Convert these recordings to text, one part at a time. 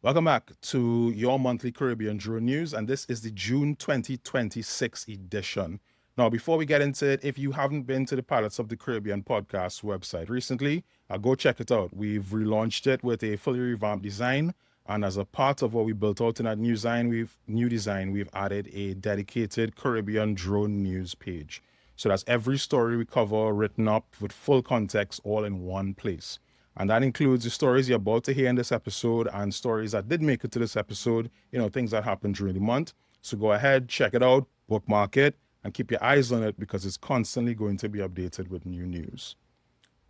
Welcome back to your monthly Caribbean drone news, and this is the June 2026 edition. Now, before we get into it, if you haven't been to the Pilots of the Caribbean podcast website recently, go check it out. We've relaunched it with a fully revamped design, and as a part of what we built out in that new design, we've added a dedicated Caribbean drone news page. So that's every story we cover written up with full context all in one place. And that includes the stories you're about to hear in this episode and stories that did make it to this episode, things that happened during the month. So go ahead, check it out, bookmark it, and keep your eyes on it because it's constantly going to be updated with new news.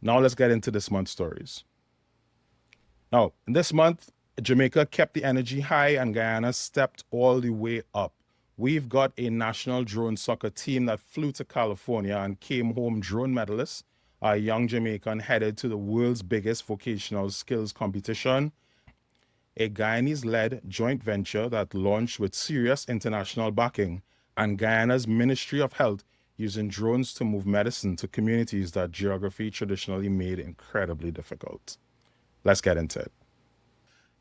Now let's get into this month's stories. Now, in this month, Jamaica kept the energy high and Guyana stepped all the way up. We've got a national drone soccer team that flew to California and came home drone medalists. A young Jamaican headed to the world's biggest vocational skills competition, a Guyanese-led joint venture that launched with serious international backing, and Guyana's Ministry of Health using drones to move medicine to communities that geography traditionally made incredibly difficult. Let's get into it.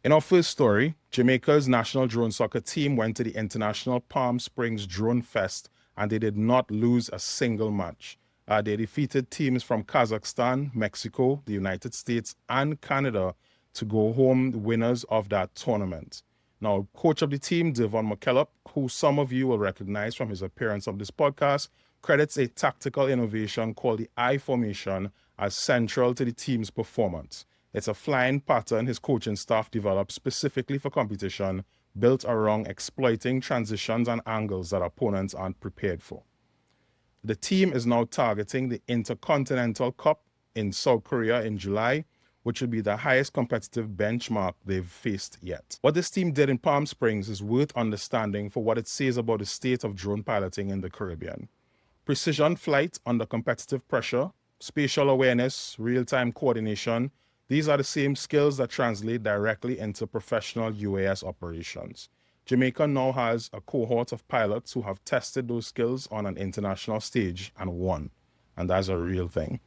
In our first story, Jamaica's national drone soccer team went to the International Palm Springs Drone Fest and they did not lose a single match. They defeated teams from Kazakhstan, Mexico, the United States, and Canada to go home winners of that tournament. Now, coach of the team, Devon McKellop, who some of you will recognize from his appearance on this podcast, credits a tactical innovation called the I formation as central to the team's performance. It's a flying pattern his coaching staff developed specifically for competition, built around exploiting transitions and angles that opponents aren't prepared for. The team is now targeting the Intercontinental Cup in South Korea in July, which will be the highest competitive benchmark they've faced yet. What this team did in Palm Springs is worth understanding for what it says about the state of drone piloting in the Caribbean. Precision flight under competitive pressure, spatial awareness, real-time coordination, these are the same skills that translate directly into professional UAS operations. Jamaica now has a cohort of pilots who have tested those skills on an international stage and won, and that's a real thing.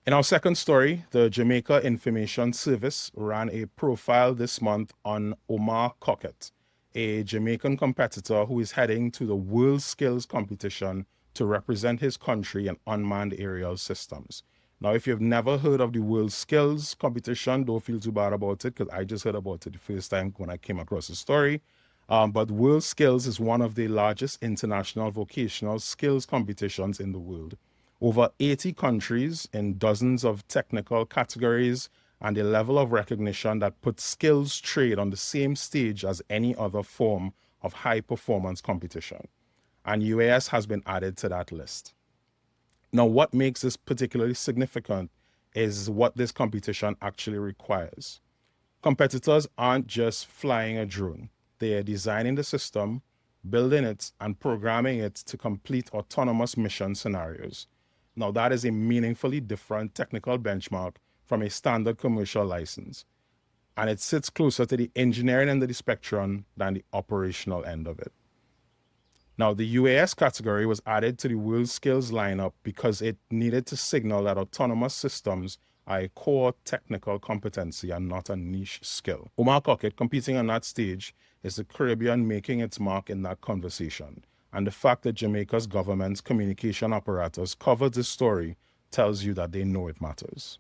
In our second story, the Jamaica Information Service ran a profile this month on Omar Cockett, a Jamaican competitor who is heading to the World Skills Competition to represent his country in unmanned aerial systems. Now, if you've never heard of the World Skills Competition, don't feel too bad about it because I just heard about it the first time when I came across the story. But World Skills is one of the largest international vocational skills competitions in the world. Over 80 countries in dozens of technical categories and a level of recognition that puts skills trade on the same stage as any other form of high-performance competition. And UAS has been added to that list. Now, what makes this particularly significant is what this competition actually requires. Competitors aren't just flying a drone. They are designing the system, building it, and programming it to complete autonomous mission scenarios. Now, that is a meaningfully different technical benchmark from a standard commercial license. And it sits closer to the engineering end of the spectrum than the operational end of it. Now, the UAS category was added to the World Skills lineup because it needed to signal that autonomous systems are a core technical competency and not a niche skill. Omar Cockett, competing on that stage, is the Caribbean making its mark in that conversation. And the fact that Jamaica's government's communication apparatus covered this story tells you that they know it matters.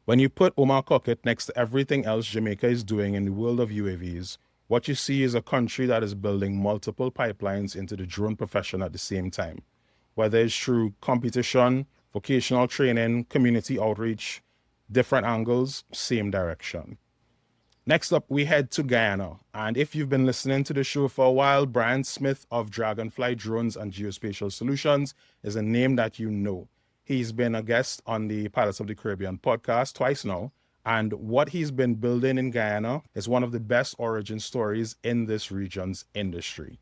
When you put Omar Cockett next to everything else Jamaica is doing in the world of UAVs, what you see is a country that is building multiple pipelines into the drone profession at the same time. Whether it's through competition, vocational training, community outreach, different angles, same direction. Next up, we head to Guyana. And if you've been listening to the show for a while, Brian Smith of Dragonfly Drones and Geospatial Solutions is a name that you know. He's been a guest on the Pilots of the Caribbean podcast twice now. And what he's been building in Guyana is one of the best origin stories in this region's industry.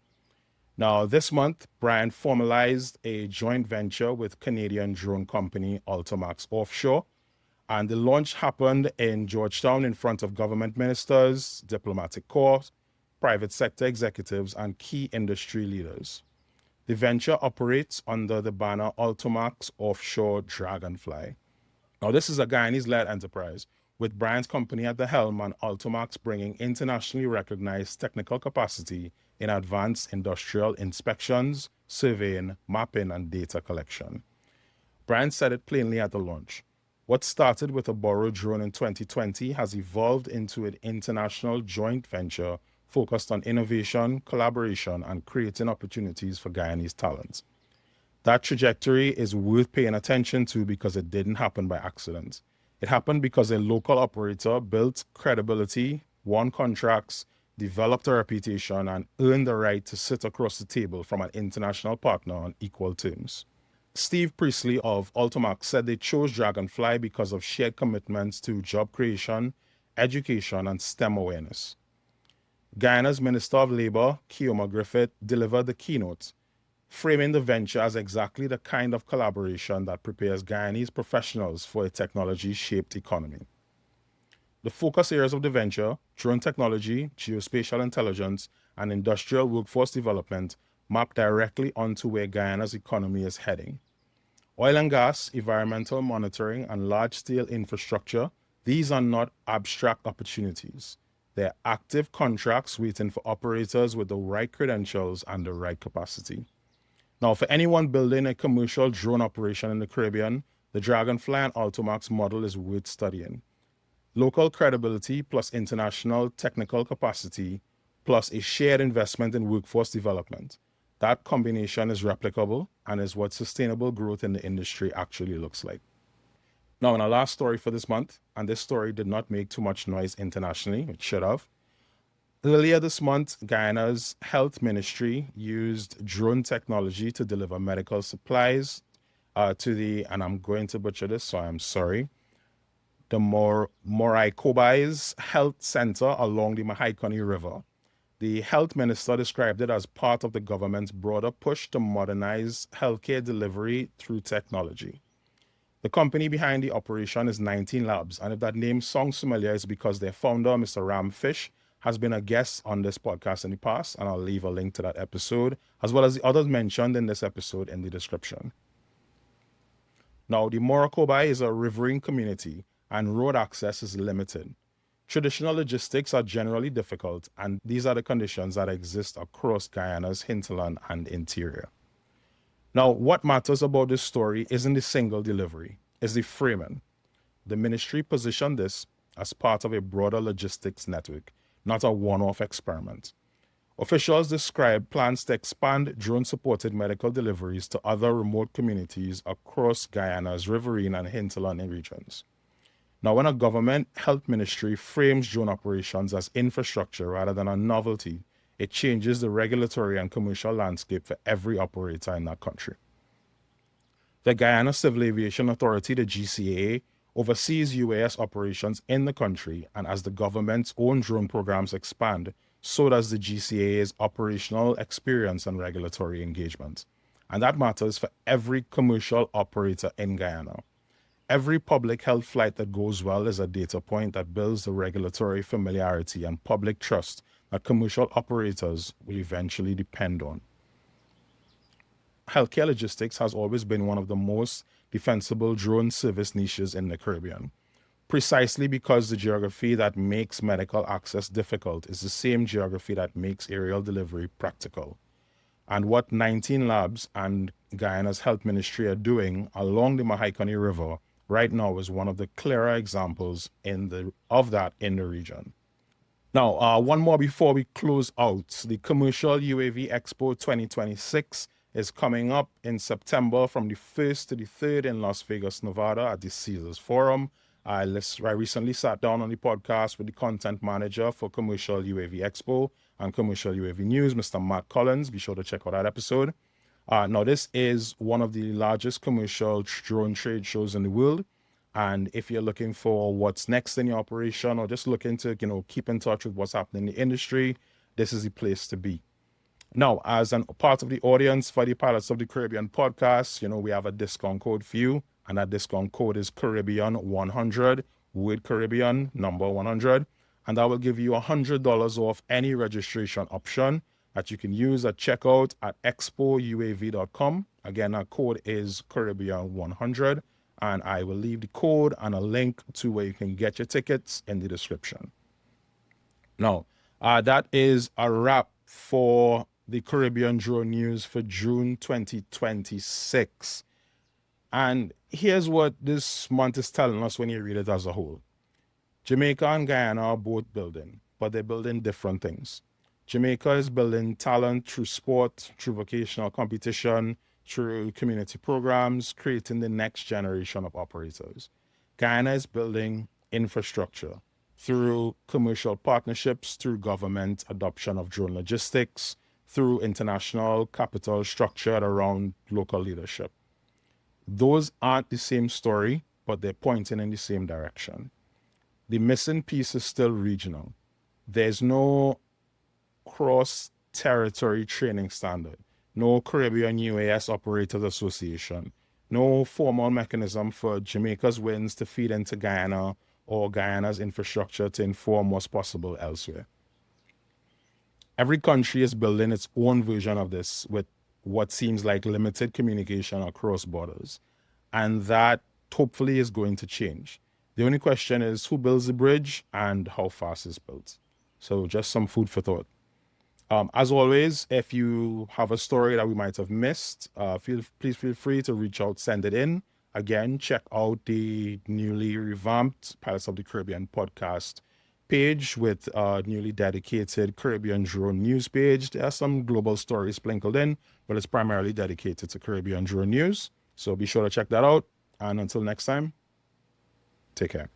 Now, this month, Brian formalized a joint venture with Canadian drone company Altomox Offshore. And the launch happened in Georgetown in front of government ministers, diplomatic corps, private sector executives, and key industry leaders. The venture operates under the banner Automox Offshore Dragonfly. Now, this is a Guyanese-led enterprise with Brian's company at the helm and Altomox bringing internationally recognized technical capacity in advanced industrial inspections, surveying, mapping, and data collection. Brian said it plainly at the launch. What started with a borrowed drone in 2020 has evolved into an international joint venture focused on innovation, collaboration, and creating opportunities for Guyanese talent. That trajectory is worth paying attention to because it didn't happen by accident. It happened because a local operator built credibility, won contracts, developed a reputation, and earned the right to sit across the table from an international partner on equal terms. Steve Priestley of Automox said they chose Dragonfly because of shared commitments to job creation, education, and STEM awareness. Guyana's Minister of Labour, Omar Cockett, delivered the keynote, framing the venture as exactly the kind of collaboration that prepares Guyanese professionals for a technology-shaped economy. The focus areas of the venture, drone technology, geospatial intelligence, and industrial workforce development, map directly onto where Guyana's economy is heading. Oil and gas, environmental monitoring, and large-scale infrastructure, these are not abstract opportunities. They're active contracts waiting for operators with the right credentials and the right capacity. Now, for anyone building a commercial drone operation in the Caribbean, the Dragonfly and Automox model is worth studying. Local credibility plus international technical capacity plus a shared investment in workforce development. That combination is replicable and is what sustainable growth in the industry actually looks like. Now, in our last story for this month, and this story did not make too much noise internationally, it should have. Earlier this month, Guyana's Health Ministry used drone technology to deliver medical supplies to the, and I'm going to butcher this, so I'm sorry, the Moraikobais Health Center along the Mahaikani River. The health minister described it as part of the government's broader push to modernize healthcare delivery through technology. The company behind the operation is 19 Labs, and if that name sounds familiar, it's because their founder, Mr. Ram Fish, has been a guest on this podcast in the past, and I'll leave a link to that episode, as well as the others mentioned in this episode in the description. Now, the Moraikobai is a riverine community, and road access is limited. Traditional logistics are generally difficult, and these are the conditions that exist across Guyana's hinterland and interior. Now, what matters about this story isn't the single delivery, it's the framing. The ministry positioned this as part of a broader logistics network, not a one-off experiment. Officials described plans to expand drone-supported medical deliveries to other remote communities across Guyana's riverine and hinterland regions. Now, when a government health ministry frames drone operations as infrastructure rather than a novelty, it changes the regulatory and commercial landscape for every operator in that country. The Guyana Civil Aviation Authority, the GCAA, oversees UAS operations in the country, and as the government's own drone programs expand, so does the GCAA's operational experience and regulatory engagement. And that matters for every commercial operator in Guyana. Every public health flight that goes well is a data point that builds the regulatory familiarity and public trust that commercial operators will eventually depend on. Healthcare logistics has always been one of the most defensible drone service niches in the Caribbean, precisely because the geography that makes medical access difficult is the same geography that makes aerial delivery practical. And what 19 Labs and Guyana's Health Ministry are doing along the Mahaikani River right now is one of the clearer examples of that in the region. Now, one more before we close out. The Commercial UAV Expo 2026 is coming up in September from the 1st to the 3rd in Las Vegas, Nevada at the Caesars Forum. I recently sat down on the podcast with the content manager for Commercial UAV Expo and Commercial UAV News, Mr. Matt Collins. Be sure to check out that episode. Now, this is one of the largest commercial drone trade shows in the world. And if you're looking for what's next in your operation or just looking to, keep in touch with what's happening in the industry, this is the place to be. Now, as a part of the audience for the Pilots of the Caribbean podcast, we have a discount code for you. And that discount code is Caribbean 100, word Caribbean, number 100. And that will give you $100 off any registration option that you can use at checkout at expouav.com. Again, our code is Caribbean 100. and I will leave the code and a link to where you can get your tickets in the description. Now, that is a wrap for the Caribbean Drone News for June 2026. And here's what this month is telling us when you read it as a whole. Jamaica and Guyana are both building, but they're building different things. Jamaica is building talent through sport, through vocational competition, through community programs, creating the next generation of operators. Guyana is building infrastructure through commercial partnerships, through government adoption of drone logistics, through international capital structured around local leadership. Those aren't the same story, but they're pointing in the same direction. The missing piece is still regional. There's no cross-territory training standard, no Caribbean UAS Operators Association, no formal mechanism for Jamaica's wins to feed into Guyana or Guyana's infrastructure to inform what's possible elsewhere. Every country is building its own version of this with what seems like limited communication across borders. And that hopefully is going to change. The only question is who builds the bridge and how fast it's built. So just some food for thought. As always, if you have a story that we might have missed, please feel free to reach out, send it in. Again, check out the newly revamped Pilots of the Caribbean podcast page with a newly dedicated Caribbean Drone News page. There are some global stories sprinkled in, but it's primarily dedicated to Caribbean Drone News. So be sure to check that out. And until next time, take care.